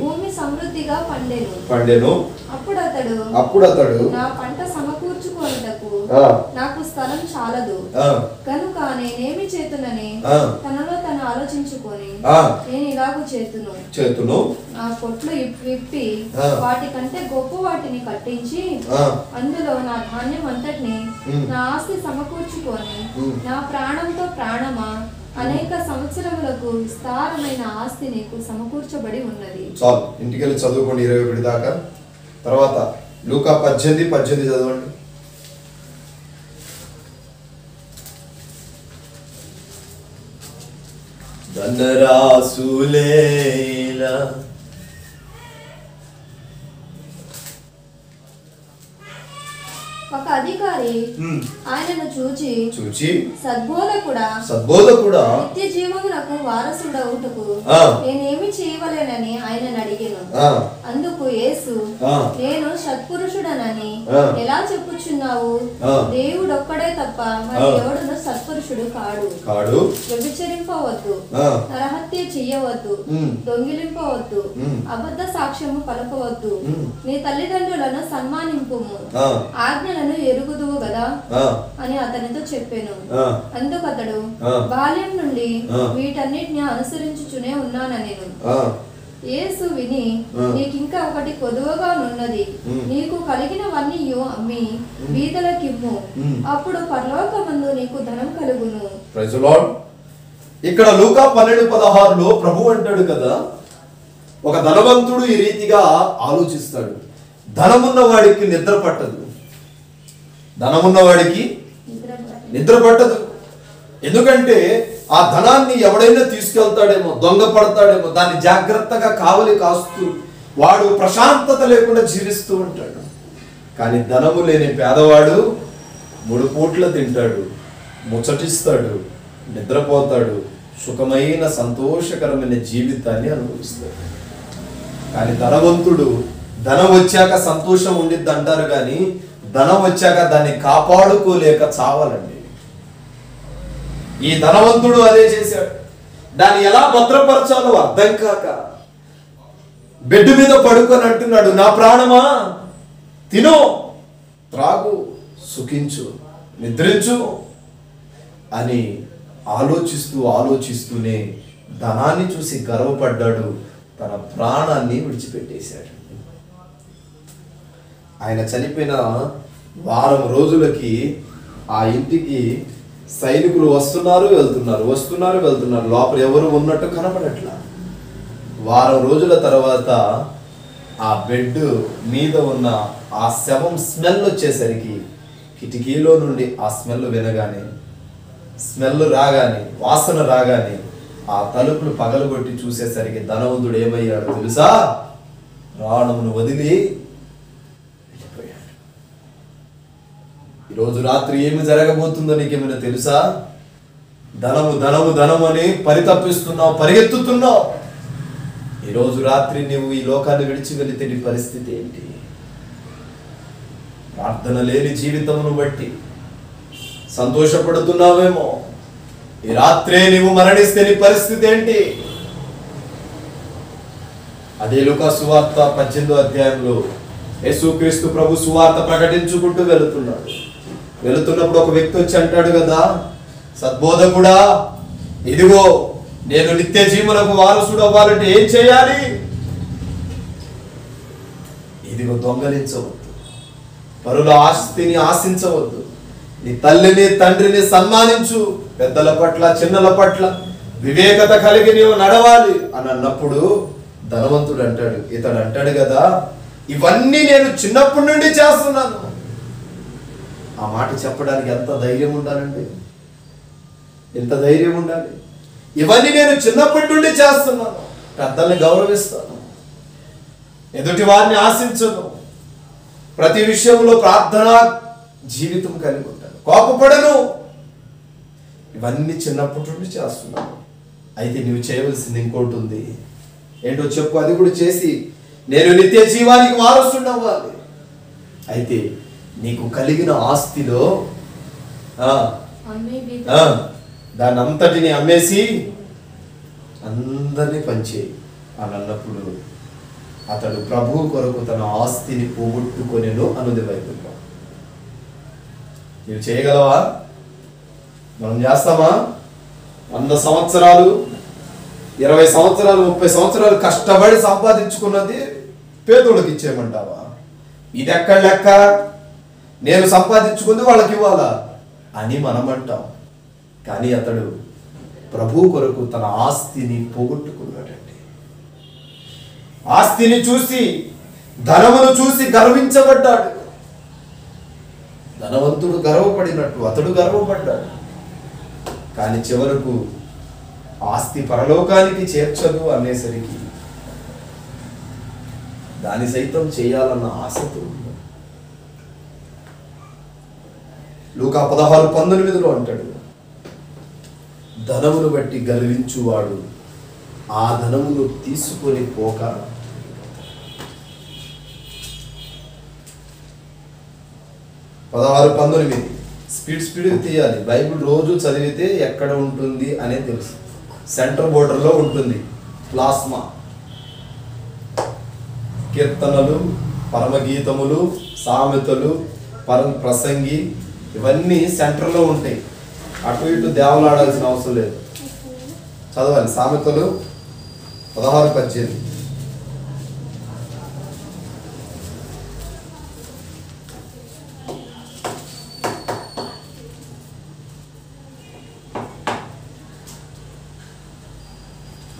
S3: భూమి సమృద్ధిగా పండెను. అప్పుడు అతడు నా పంట సమకూర్చుకొనుటకు నాకు స్థలం చాలదు కనుక నేనేమి చేతునని తనలో తను ఆలోచించుకొని నేను ఇలాగూ చేతును నా కొట్లు విప్పి వాటి కంటే గొప్ప వాటిని కట్టించి అందులో నా ధాన్యం అంతటిని నా ఆస్తి సమకూర్చుకొని నా ప్రాణంతో ప్రాణమా అనేక సంవత్సరములకు విస్తారమైన ఆస్తి నీకు సమకూర్చబడి ఉన్నది.
S1: చాలు, ఇంటికి వెళ్ళి చదువుకోండి 21 దాకా. తర్వాత లూకా 18 చదవండి. ధనరాసులేలా
S3: ఒక అధికారి ఆయనను చూచి సద్బోధకుడా నిత్య జీవమునకు వారసుడవుటకు నేనేమి చేయవలెనని ఆయనను అడిగాను. అందుకు యేసు, నేను సత్పురుషుడనని ఎలా చెప్పుచున్నావు? దేవుడొక్కడే తప్ప మరి ఎవడును సత్పురుషుడు కాడు. వ్యభిచరింపవద్దు, నరహత్య చెయ్యవద్దు, దొంగిలింపవద్దు, అబద్ధ సాక్ష్యము పలకవద్దు, నీ తల్లిదండ్రులను సన్మానింపుము, ఆజ్ఞలను ఎరుగుదువు గదా అని అతనితో చెప్పాను. అందుకతడు, బాల్యం నుండి వీటన్నిటిని అనుసరించుచునే ఉన్నానెను. యేసు విని, నీకింకా ఒకటి కొదువగా నున్నది. నీకు కలిగినవన్నీ అమ్మి బీదలకిమ్ము, అప్పుడు పరలోకమందు నీకు ధనం కలుగును.
S1: Praise the lord. ఇక్కడ లూకా 12:16లో ప్రభు అంటాడు కదా, ఒక ధనవంతుడు ఈ రీతిగా ఆలోచిస్తాడు. ధనమున్న వాడికి నిద్ర పట్టదు. ధనమున్నవాడికి నిద్ర పట్టదు. ఎందుకంటే ఆ ధనాన్ని ఎవడైనా తీసుకెళ్తాడేమో, దొంగ పడతాడేమో, దాన్ని జాగ్రత్తగా కావలి కాస్తూ వాడు ప్రశాంతత లేకుండా జీవిస్తూ ఉంటాడు. కానీ ధనము లేని పేదవాడు 3 పూట్ల తింటాడు, ముచ్చటిస్తాడు, నిద్రపోతాడు, సుఖమైన సంతోషకరమైన జీవితాన్ని అనుభవిస్తాడు. కానీ ధనవంతుడు ధనం వచ్చాక సంతోషం ఉండిద్ది అంటారు, కానీ ధనం వచ్చాక దాన్ని కాపాడుకోలేక చావాలండి. ఈ ధనవంతుడు అదే చేశాడు. దాన్ని ఎలా భద్రపరచాలో అర్థం కాక బెడ్ మీద పడుకొని అంటున్నాడు, నా ప్రాణమా తిను, త్రాగు, సుఖించు, నిద్రించు అని ఆలోచిస్తూనే ధనాన్ని చూసి గర్వపడ్డాడు. తన ప్రాణాన్ని విడిచిపెట్టేశాడు. ఆయన చనిపోయిన వారం రోజులకి ఆ ఇంటికి సైనికులు వస్తున్నారు వెళ్తున్నారు. లోపల ఎవరు ఉన్నట్టు కనపడట్లా. వారం రోజుల తర్వాత ఆ బెడ్ మీద ఉన్న ఆ శవం స్మెల్ వచ్చేసరికి కిటికీలో నుండి ఆ స్మెల్ వాసన రాగానే ఆ తలుపులు పగలగొట్టి చూసేసరికి ధనవంతుడు ఏమయ్యాడు తెలుసా? ప్రాణమును వదిలి వెళ్ళిపోయాడు. ఈరోజు రాత్రి ఏమి జరగబోతుందో నీకేమైనా తెలుసా? ధనము అని పరితపిస్తున్నావు, పరిగెత్తుతున్నావు. ఈరోజు రాత్రి నువ్వు ఈ లోకాన్ని విడిచి వెళితే నీ పరిస్థితి ఏంటి? ప్రార్థన లేని జీవితమును బట్టి సంతోషపడుతున్నావేమో. ఈ రాత్రే నీవు మరణిస్తే నీ పరిస్థితి ఏంటి? అదే లూకా సువార్త 18వ అధ్యాయంలో యేసుక్రీస్తు ప్రభు సువార్త ప్రకటించుకుంటూ వెళుతున్నప్పుడు ఒక వ్యక్తి వచ్చి అంటాడు కదా, సద్బోధకుడా, ఇదిగో నేను నిత్య జీవనకు వారసుడు అవ్వాలంటే ఏం చేయాలి? ఇదిగో దొంగలించవద్దు, పరుల ఆస్తిని ఆశించవద్దు, నీ తల్లిని తండ్రిని సన్మానించు, పెద్దల పట్ల చిన్నల పట్ల వివేకత కలిగి నీవు నడవాలి అని అన్నప్పుడు ధనవంతుడు ఇతడు అంటాడు కదా, ఇవన్నీ నేను చిన్నప్పటి నుండి చేస్తున్నాను. ఆ మాట చెప్పడానికి ఎంత ధైర్యం ఉండాలండి, ఎంత ధైర్యం ఉండాలి. ఇవన్నీ నేను చిన్నప్పటి నుండి చేస్తున్నాను, పెద్దల్ని గౌరవిస్తాను, ఎదుటి వారిని ఆశించను, ప్రతి విషయంలో ప్రార్థనా జీవితం కలిగి ఉంటాను, కోపపడను. ఇవన్నీ చిన్నప్పటి నుండి చేస్తున్నాను. అయితే నువ్వు చేయవలసింది ఇంకోటి ఉంది. ఏంటో చెప్పు, అది కూడా చేసి నేను నిత్య జీవానికి వారసుడు అవ్వాలి. అయితే నీకు కలిగిన ఆస్తిలో దాన్ని అంతటిని అమ్మేసి అందరినీ పంచేయి అని అన్నప్పుడు అతడు ప్రభువు కొరకు తన ఆస్తిని పోగొట్టుకొనెను అన్నది బైబిల్లో. నువ్వు చేయగలవా? మనం చేస్తామా? 100 సంవత్సరాలు 20 సంవత్సరాలు 30 సంవత్సరాలు కష్టపడి సంపాదించుకున్నది పేదోళ్ళకి ఇచ్చేయమంటావా? ఇది ఎక్కడ లెక్క? నేను సంపాదించుకుంది వాళ్ళకి ఇవ్వాలా అని మనం అంటాం. కానీ అతడు ప్రభు కొరకు తన ఆస్తిని పోగొట్టుకున్నాడండి. ఆస్తిని చూసి, ధనమును చూసి గర్వించబడ్డాడు. ధనవంతుడు గర్వపడినట్టు అతడు గర్వపడ్డాడు. కానీ చివరకు ఆస్తి పరలోకానికి చేర్చదు అనేసరికి దాని సైతం చేయాలన్న ఆశతో ఉన్నాడు. లూకా 16:19 అంటాడు, ధనమును బట్టి గర్వించువాడు ఆ ధనమును తీసుకొని పోక 16:19 స్పీడ్ తీయాలి. బైబిల్ రోజు చదివితే ఎక్కడ ఉంటుంది అనేది తెలుసు. సెంటర్ బోర్డర్లో ఉంటుంది ప్లాస్మా. కీర్తనలు, పరమగీతములు, సామెతలు, ప్రసంగి ఇవన్నీ సెంటర్లో ఉంటాయి. అటు ఇటు దేవలాడాల్సిన అవసరం లేదు. చదవాలి. సామెతలు 16:18.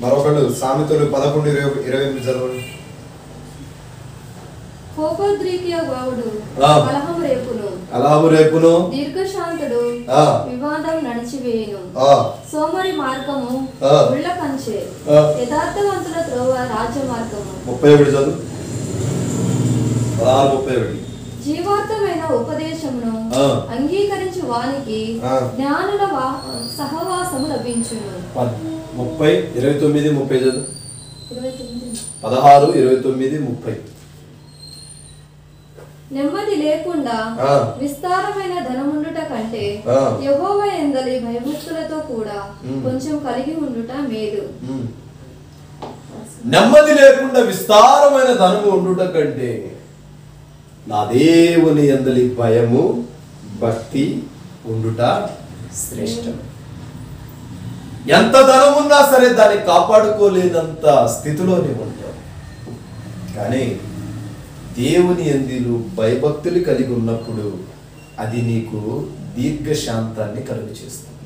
S1: మరొకడు సామెతలు 11:28 చదవండి.
S3: కోపోద్రేకియవాడు
S1: కలహము రేపును
S3: దీర్ఘశాంతుడు వివాదం నడిచివేయును. సోమరి మార్గము ఉళ్ళ కంచె, యథార్థవంతుల త్రోవ రాజ్య మార్గము.
S1: 31 చదువు. 16:31.
S3: జీవార్థమైన ఉపదేశమును అంగీకరించి వానికి జ్ఞానుల సహవాసము లభించును.
S1: 30, 29, 30 చదువు. 16, 29, 30.
S3: నెమ్మది లేకుండా విస్తారమైన ధనముండుట కంటే యెహోవా యందలి భయభక్తులతో కూడా కొంచెం కలిగి ఉండుట మేలు.
S1: నెమ్మది లేకుండా విస్తారమైన ధనము ఉండుట కంటే నా దేవుని యందలి భయము భక్తి ఉండుట శ్రేష్టం. ఎంత ధనం ఉన్నా సరే దాన్ని కాపాడుకోలేనంత స్థితిలో నీవు ఉంటావు. కానీ దేవుని యందు భయభక్తులు కలిగి ఉన్నప్పుడు అది నీకు దీర్ఘశాంతాన్ని కలుగు చేస్తుంది.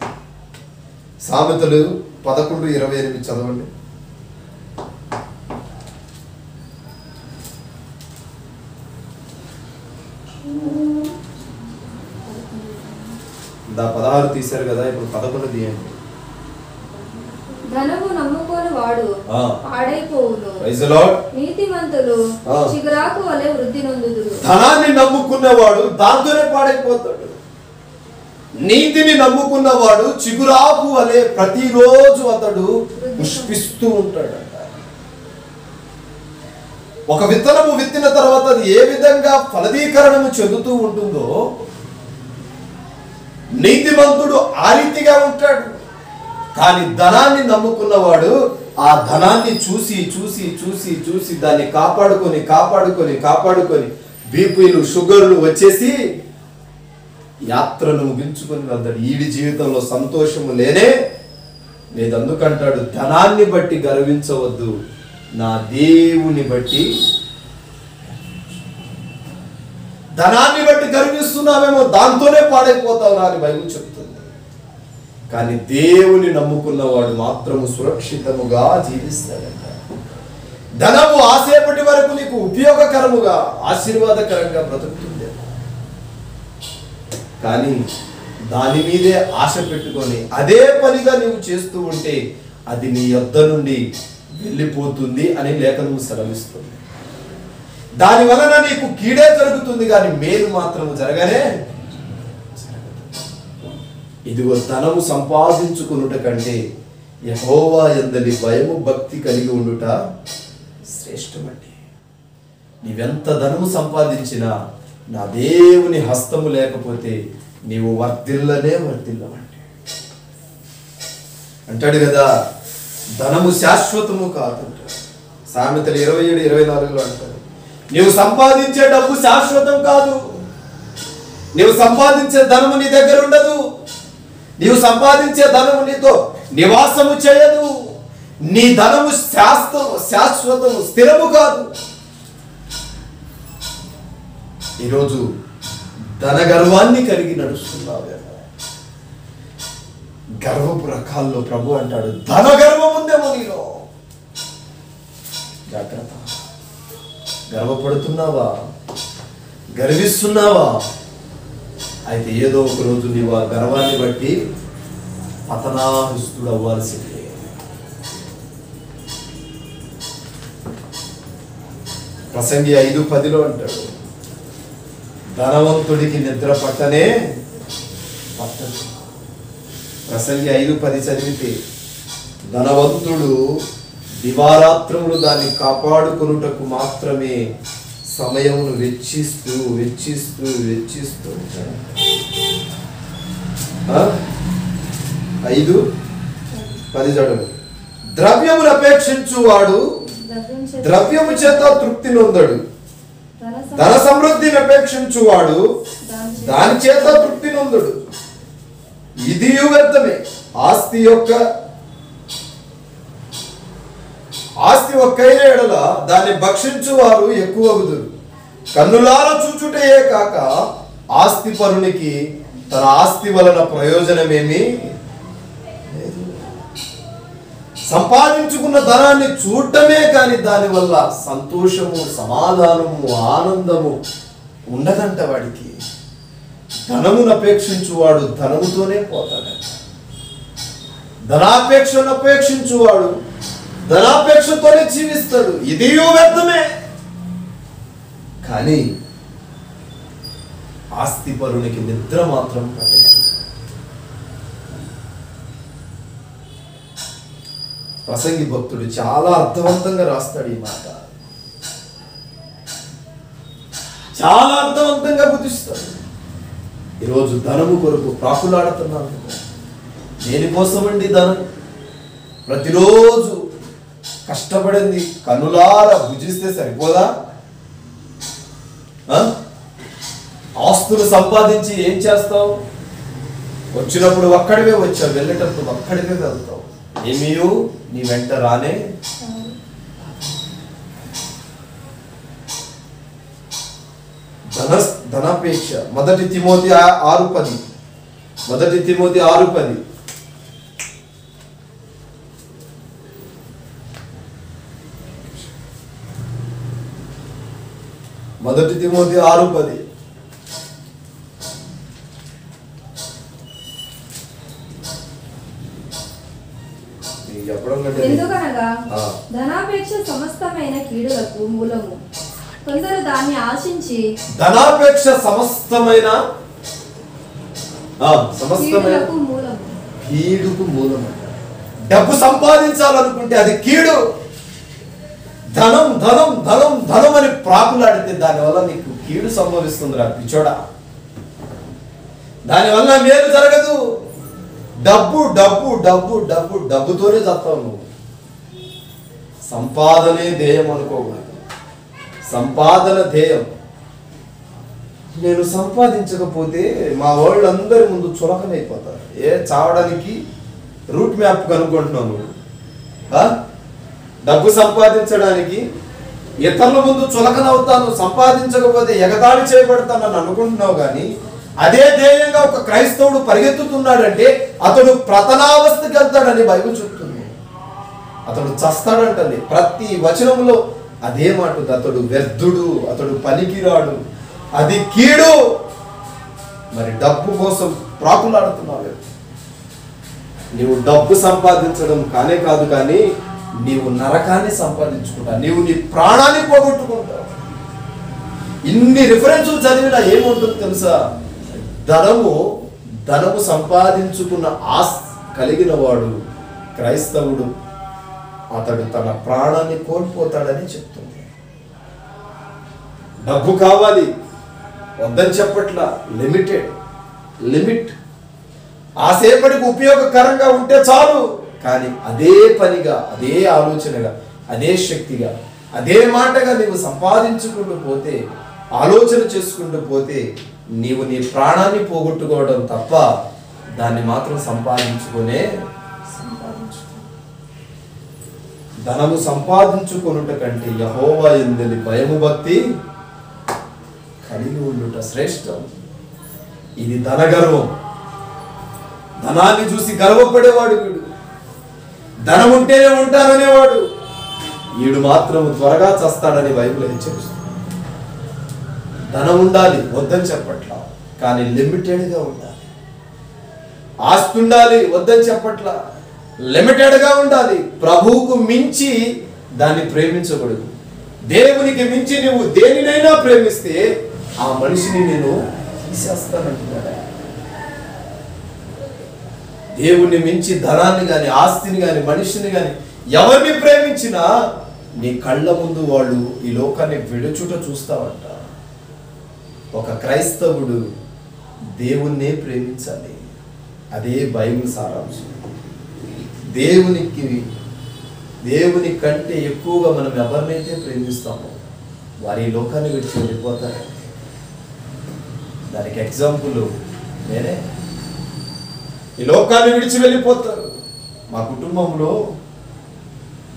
S1: సామెతలు 11:28 చదవండి. దా 16 తీశారు కదా, ఇప్పుడు 11 తీయండి.
S3: ధనము నమ్ముకోని వాడు పాడైపోవును, నీతిమంతులు చిగురాకు వలె వృద్ధి నొందుదురు.
S1: ధనాన్ని నమ్ముకున్నవాడు దాంతోనే పాడైపోతాడు. నీతిని నమ్ముకున్నవాడు చిగురాకు వలె ప్రతిరోజు అతడు పుష్పిస్తూ ఉంటాడు. ఒక విత్తనము విత్తిన తర్వాత అది ఏ విధంగా ఫలదీకరణము చెందుతూ ఉంటుందో నీతిమంతుడు ఆ రీతిగా ఉంటాడు. కానీ ధనాన్ని నమ్ముకున్నవాడు ఆ ధనాన్ని చూసి చూసి చూసి చూసి దాన్ని కాపాడుకొని కాపాడుకొని కాపాడుకొని బీపీలు షుగర్లు వచ్చేసి యాత్రను ముగించుకొని వెళ్తాడు. ఈడి జీవితంలో సంతోషము లేనే లేదు. అందుకంటాడు, ధనాన్ని బట్టి గర్వించవద్దు, నా దేవుని బట్టి. ధనాన్ని బట్టి గర్విస్తున్నావేమో, దాంతోనే పాడైపోతావు అని బైబిల్ చెప్తుంది. కానీ దేవుని నమ్ముకున్నవాడు మాత్రము సురక్షితముగా జీవిస్తాడంట. ధనము ఆసేపటి వరకు నీకు ఉపయోగకరముగా ఆశీర్వాదకరంగా బ్రతుకుతుంది. కానీ దాని మీదే ఆశ పెట్టుకొని అదే పనిగా నీవు చేస్తూ ఉంటే అది నీ యొద్ద నుండి వెళ్ళిపోతుంది అని లేఖనము సెలవిస్తుంది. దాని వలన నీకు కీడే జరుగుతుంది కానీ మేలు మాత్రము జరగనే. ఇదిగో ధనము సంపాదించుకునుట కంటే యెహోవా యందలి భయము భక్తి కలిగి ఉండుట శ్రేష్టమండి. నీవెంత ధనము సంపాదించినా నా దేవుని హస్తము లేకపోతే నీవు వర్ధిల్లవండి. అంటాడు కదా, ధనము శాశ్వతము కాదు. సామెతలు 27:24 అంటాడు, నీవు సంపాదించే డబ్బు శాశ్వతం కాదు. నీవు సంపాదించే ధనము నీ దగ్గర ఉండదు. నీవు సంపాదించే ధనము నీతో నివాసము చేయదు. నీ ధనము శాశ్వతము స్థిరము కాదు. ఈరోజు ధన గర్వాన్ని కలిగి నడుస్తున్నావేమో. గర్వపు రకాల్లో ప్రభు అంటాడు, ధన గర్వం ఉందేమో నీలో, జాగ్రత్త. గర్వపడుతున్నావా? గర్విస్తున్నావా? అయితే ఏదో ఒక రోజు నీవు ఆ గర్వాన్ని బట్టి పతనాహిస్తుడు అవ్వాల్సిందే. ప్రసంగి 5:10 అంటాడు, ధనవంతుడికి నిద్ర పట్టనే పట్టదు. ప్రసంగి 5:10 చదివితే, ధనవంతుడు దివారాత్రములు దాన్ని కాపాడుకొనుటకు మాత్రమే సమయమును వెచ్చిస్తూ వెచ్చిస్తూ వెచ్చిస్తూ ఉంటాడు. 5:10 చదువు. ద్రవ్యమును అపేక్షించువాడు ద్రవ్యము చేత తృప్తి నొందడు, ధన సమృద్ధిని అపేక్షించువాడు దాని చేత తృప్తి నొందడు. ఇది వ్యర్థమే. ఆస్తి ఒక్కైన ఎడల దాన్ని భక్షించువారు ఎక్కువ అగుదురు. కన్నులార చూచుటయే కాక ఆస్తి పరునికి తన ఆస్తి వలన ప్రయోజనమేమి లేదు. సంపాదించుకున్న ధనాన్ని చూడటమే కానీ దానివల్ల సంతోషము, సమాధానము, ఆనందము ఉండదంట వాడికి. ధనమును అపేక్షించువాడు ధనముతోనే పోతాడంట. ధనాపేక్షను అపేక్షించువాడు ధనాపేక్షతోనే జీవిస్తాడు. ఇది వ్యర్థమే. కానీ ఆస్తి పరునికి నిద్ర మాత్రం పట్టదు. ప్రసంగి భక్తుడు చాలా అర్థవంతంగా రాస్తాడు ఈ మాట, చాలా అర్థవంతంగా బుద్ధిస్తాడు. ఈరోజు ధనము కొరకు ప్రాకులాడుతున్నాను. దేనికోసమండి ధనం? ప్రతిరోజు కష్టపడింది కన్నులారా భుజిస్తే సరిపోదా? ఆస్తులు సంపాదించి ఏం చేస్తావు? వచ్చినప్పుడు ఒక్కడివే వచ్చావు, వెళ్ళేటప్పుడు ఒక్కడివే వెళ్తావు. ఏమీయూ నీ వెంట రానే. ధనాపేక్ష. 1 తిమోతి 6:10. 1 తిమోతి 6:10. మొదటి తిమోతి 6:10.
S3: ఎందుకనగా ధనాపేక్ష సమస్తమైన కీడులకు మూలము. కొందరు దాన్ని ఆశించి
S1: ధనాపేక్ష సమస్తమైన కీడుకు మూలము. డబ్బు సంపాదించాలనుకుంటే అది కీడు. ధనం ధనం ధనం ధనం అని ప్రాకులాడితే దానివల్ల నీకు కీడు సంభవిస్తుంది రా పిచ్చోడా. దానివల్ల మేలు జరగదు. డబ్బు డబ్బు డబ్బు డబ్బు డబ్బుతోనే చస్తావు నువ్వు. సంపాదనే ధ్యేయం అనుకోకూడదు. సంపాదన ధ్యేయం. నేను సంపాదించకపోతే మా వాళ్ళందరి ముందు చులకనైపోతారు. చావడానికి రూట్ మ్యాప్ కనుక్కుంటున్నావు నువ్వు. డబ్బు సంపాదించడానికి ఇతరుల ముందు చులకనవుతాను, సంపాదించకపోతే ఎగతాళి చేయబడతానని అనుకుంటున్నావు. కానీ అదే ధ్యేయంగా ఒక క్రైస్తవుడు పరిగెత్తుతున్నాడంటే అతడు ప్రతనావస్థకి వెళ్తాడని బైబిల్ చెప్తుంది. అతడు చస్తాడంటది ప్రతి వచనంలో అదే మాట. అతడు వ్యర్థుడు, అతడు పనికిరాడు, అది కీడు. మరి డబ్బు కోసం ప్రాకులాడుతున్నావు. నీవు డబ్బు సంపాదించడం కానే కాదు, కానీ నీవు నరకాన్ని సంపాదించుకుంటావు. నీవు నీ ప్రాణాన్ని పోగొట్టుకుంటావు. ఇన్ని రిఫరెన్సులు చదివినా ఏముంటుంది తెలుసా? ధనము సంపాదించుకున్న కలిగిన వాడు క్రైస్తవుడు అతడు తన ప్రాణాన్ని కోల్పోతాడని చెప్తుంది. డబ్బు కావాలి వద్దని చెప్పట్లా, లిమిట్. ఆసేపటికి ఉపయోగకరంగా ఉంటే చాలు. కానీ అదే పనిగా, అదే ఆలోచనగా, అదే శక్తిగా, అదే మాటగా నీవు సంపాదించుకుంటూ పోతే, ఆలోచన చేసుకుంటూ పోతే నీవు నీ ప్రాణాన్ని పోగొట్టుకోవడం తప్ప దాన్ని మాత్రం సంపాదించుకునే ధనము సంపాదించుకొనుట కంటే యెహోవా యందలి భయము భక్తి కలిగి ఉండుట శ్రేష్టం. ఇది ధనగర్వం. ధనాన్ని చూసి గర్వపడేవాడు వీడు. ధనం ఉంటేనే ఉంటాననేవాడు. వీడు మాత్రం త్వరగా చస్తాడని బైబిల్ హెచ్చరిస్తుంది. ధనం ఉండాలి వద్దని చెప్పట్లా, కానీ లిమిటెడ్గా ఉండాలి. ఆస్తి ఉండాలి వద్దని చెప్పట్లా, లిమిటెడ్గా ఉండాలి. ప్రభువుకు మించి దాన్ని ప్రేమించకూడదు. దేవునికి మించి నువ్వు దేనినైనా ప్రేమిస్తే ఆ మనిషిని నేను తీసేస్తానంటున్నాడు. దేవుణ్ణి మించి ధనాన్ని కానీ, ఆస్తిని కానీ, మనిషిని కానీ ఎవరిని ప్రేమించినా నీ కళ్ళ ముందు వాళ్ళు ఈ లోకాన్ని విడుచుట చూస్తావంట. ఒక క్రైస్తవుడు దేవుణ్ణే ప్రేమించాలి. అదే బైబిల్ సారాంశం. దేవుని కంటే ఎక్కువగా మనం ఎవరినైతే ప్రేమిస్తామో వారి ఈ లోకాన్ని విడిచి వెళ్ళిపోతారు. దానికి ఎగ్జాంపుల్ నేనే. ఈ లోకాన్ని విడిచి వెళ్ళిపోతారు. మా కుటుంబంలో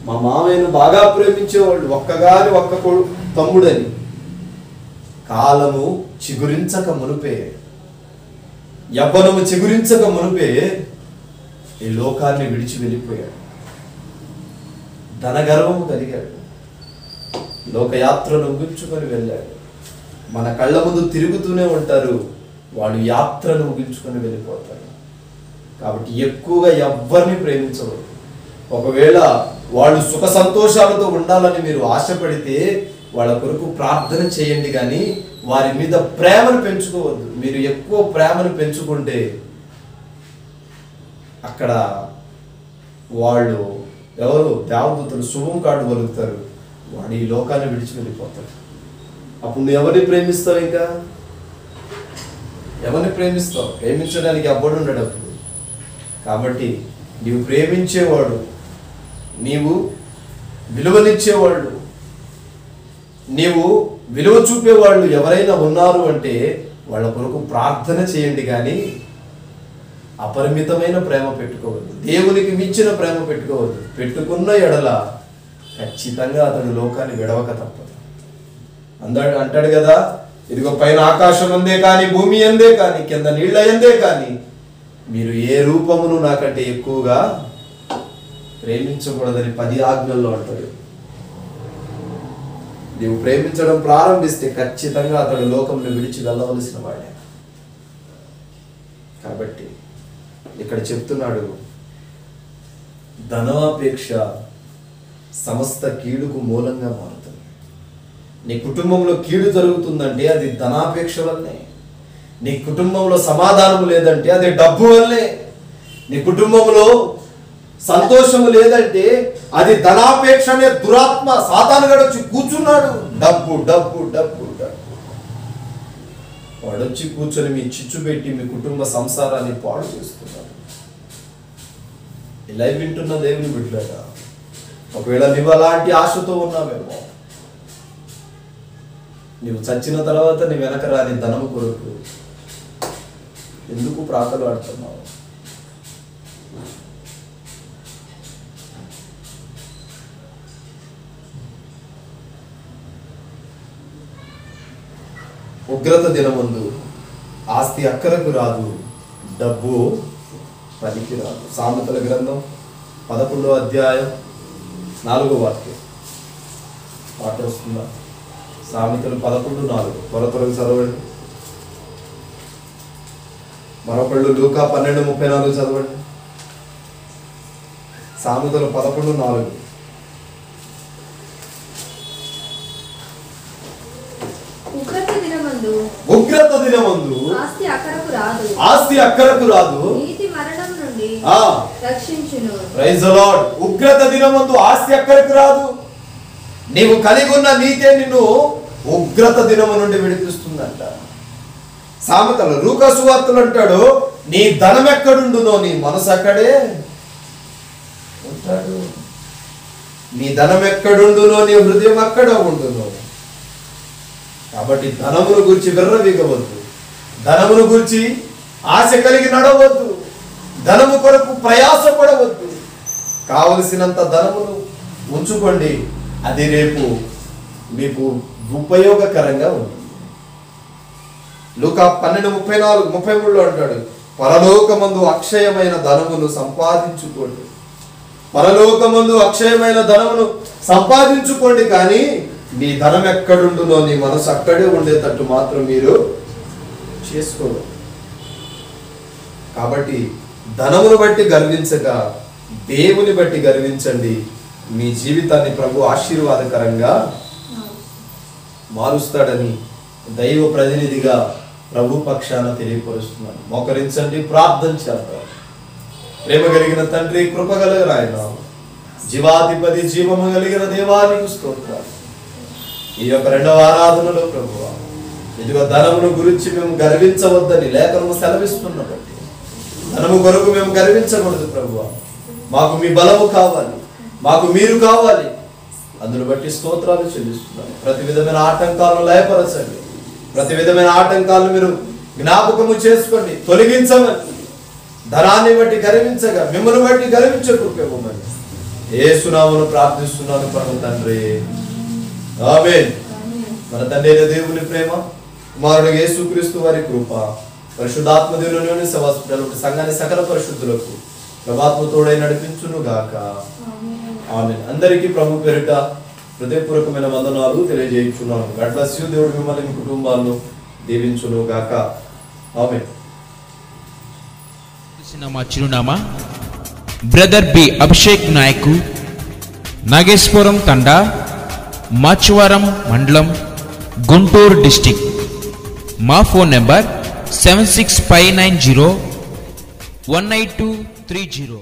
S1: మా మామయ్యను బాగా ప్రేమించేవాళ్ళు. ఒక్క తమ్ముడని. కాలము చిగురించక మునుపే, యవ్వనము చిగురించక మునుపే ఈ లోకాన్ని విడిచి వెళ్ళిపోయాడు. ధనగర్వము కలిగాడు. లోకయాత్రను ముగించుకొని వెళ్ళాడు. మన కళ్ళ ముందు తిరుగుతూనే ఉంటారు. వాళ్ళు యాత్రను ముగించుకొని వెళ్ళిపోతారు. కాబట్టి ఎక్కువగా ఎవ్వరిని ప్రేమించవద్దు. ఒకవేళ వాళ్ళు సుఖ సంతోషాలతో ఉండాలని మీరు ఆశపడితే వాళ్ళ కొరకు ప్రార్థన చేయండి, కానీ వారి మీద ప్రేమను పెంచుకోవద్దు. మీరు ఎక్కువ ప్రేమను పెంచుకుంటే అక్కడ వాళ్ళు ఎవరు దేవదూతలు శుభం కార్డు పలుకుతారు. వాడు ఈ లోకాన్ని విడిచి వెళ్ళిపోతాడు. అప్పుడు నువ్వు ఎవరిని ప్రేమిస్తావు? ఇంకా ఎవరిని ప్రేమిస్తావు? ప్రేమించడానికి అబ్బడు ఉండడు అప్పుడు. కాబట్టి నీవు ప్రేమించేవాడు, నీవు విలువనిచ్చేవాళ్ళు, నీవు విలువ చూపేవాళ్ళు ఎవరైనా ఉన్నారు అంటే వాళ్ళ కొరకు ప్రార్థన చేయండి, కానీ అపరిమితమైన ప్రేమ పెట్టుకోవద్దు. దేవునికి మించిన ప్రేమ పెట్టుకోవద్దు. పెట్టుకున్న ఎడల ఖచ్చితంగా అతడు లోకాన్ని విడవక తప్పదు. అంటాడు కదా, ఇదిగో పైన ఆకాశం అందే కానీ, భూమి అందే కానీ, కింద నీళ్ళ అందే కానీ మీరు ఏ రూపమును నాకంటే ఎక్కువగా ప్రేమించకూడదని 10 ఆజ్ఞల్లో అంటాడు. నీవు ప్రేమించడం ప్రారంభిస్తే ఖచ్చితంగా అతడు లోకంలో విడిచి వెళ్ళవలసిన వాడే. కాబట్టి ఇక్కడ చెప్తున్నాడు, ధనాపేక్ష సమస్త కీడుకు మూలంగా మారుతుంది. నీ కుటుంబంలో కీడు జరుగుతుందంటే అది ధనాపేక్ష వల్లే. నీ కుటుంబంలో సమాధానం లేదంటే అది డబ్బు వల్లే. నీ కుటుంబంలో సంతోషం లేదంటే అది ధనాపేక్ష అనే దురాత్మ సాతానుగాడు వచ్చి కూర్చున్నాడు. డబ్బు డబ్బు డబ్బు డబ్బు వాడొచ్చి కూర్చొని మీ చిచ్చు పెట్టి మీ కుటుంబ సంసారాన్ని పాడు చేస్తున్నాడు. ఇలా వింటున్న దేవుని బిడ్డలారా, ఒకవేళ నువ్వు అలాంటి ఆశతో ఉన్నావేమో, నువ్వు చచ్చిన తర్వాత నీ వెనక రాని ధనము కొరకు ఎందుకు ప్రార్థనలు ఆడుతున్నావు? ఉగ్రత దినమందు ఆస్తి అక్కరకు రాదు, డబ్బు పనికి రాదు. సామెతల గ్రంథం 11వ అధ్యాయం 4వ వాక్యం. పాట వస్తుందా? సామెతలు 11:4 త్వరగా చదవండి. మరొకళ్ళు లూకా 12:34 చదవండి. సామెతలు 11:4. ఉగ్రత దినమందు ఆస్తి అక్కరకు రాదు,
S3: నీతి మరణం నుండి రక్షించును.
S1: Praise the lord. ఉగ్రత దినమందు ఆస్తి అక్కరకు రాదు. నీవు కలిగి ఉన్న నీతే నిన్ను ఉగ్రత దినము నుండి విడిపిస్తుందంట. సామెతలు లూకా సువార్తలు అంటాడు, నీ ధనం ఎక్కడుండునో నీ మనసు అక్కడే ఉంటాడు. నీ ధనం ఎక్కడుండునో నీ హృదయం అక్కడ ఉండును. కాబట్టి ధనమును గురించి విర్రవీగవద్దు. ధనమును గురించి ఆశ కలిగి నడవద్దు. ధనము కొరకు ప్రయాసపడవద్దు. కావలసినంత ధనమును ఉంచుకోండి, అది రేపు మీకు ఉపయోగకరంగా ఉంటుంది. లూకా 12:34-33 అంటాడు, పరలోకమందు అక్షయమైన ధనమును సంపాదించుకోండి. పరలోకమందు అక్షయమైన ధనమును సంపాదించుకోండి, కానీ మీ ధనం ఎక్కడుండునో నీ మనసు అక్కడే ఉండేటట్టు మాత్రం మీరు చేసుకోరు. కాబట్టి ధనమును బట్టి గర్వించక దేవుని బట్టి గర్వించండి. మీ జీవితాన్ని ప్రభు ఆశీర్వాదకరంగా మారుస్తాడని దైవ ప్రతినిధిగా ప్రభు పక్షాన తెలియపరుస్తున్నాను. మోకరించండి, ప్రార్థన చేద్దాం. ప్రేమ కలిగిన తండ్రి, కృపగల రాయన, జీవాధిపతి, జీవము కలిగిన దేవానికి స్తోత్రాలు. ఈ యొక్క రెండవ ఆరాధనలో ప్రభువా, ఇదిగో ధనమును గురించి మేము గర్వించవద్దని లేఖనము సెలవిస్తున్నబట్టి ధనము కొరకు మేము గర్వించకూడదు ప్రభువా. మాకు మీ బలము కావాలి, మాకు మీరు కావాలి. అందును బట్టి స్తోత్రాలు చెల్లిస్తున్నాను. ప్రతి విధమైన ఆటంకాలను లయపరచండి. ప్రతి విధమైన ఆటంకాలను మీరు జ్ఞాపకము చేసుకోండి, తొలగించమని. ధనాన్ని బట్టి గర్వించగా మిమ్మల్ని బట్టి గర్వించకూడమని యేసునామమున ప్రార్థిస్తున్నాను పరమ తండ్రి, ఆమేన్. మన తండ్రి అయిన దేవుని ప్రేమ, కుమారుడు యేసుక్రీస్తు వారి కృప, పరిశుద్ధాత్మ దేవుని సహవాసములు సంఘాన్ని సకల పరిశుద్ధులకు ప్రభాత్మ తోడై నడిపించును గాక, ఆమేన్. అందరికీ ప్రభు పేరిట హృదయపూర్వకమైన వందనాలు తెలియజేయుచున్నాను. God bless you. దేవుడు మిమ్మల్ని మీ కుటుంబాలను దీవించును గాక, ఆమేన్.
S4: మా చిరునామా బ్రదర్ బి అభిషేక్ నాయక్, నాగేశ్వరం తండా, మాచువరం మండలం, గుంటూరు డిస్టిక్. మా ఫోన్ నెంబర్ 7659018230.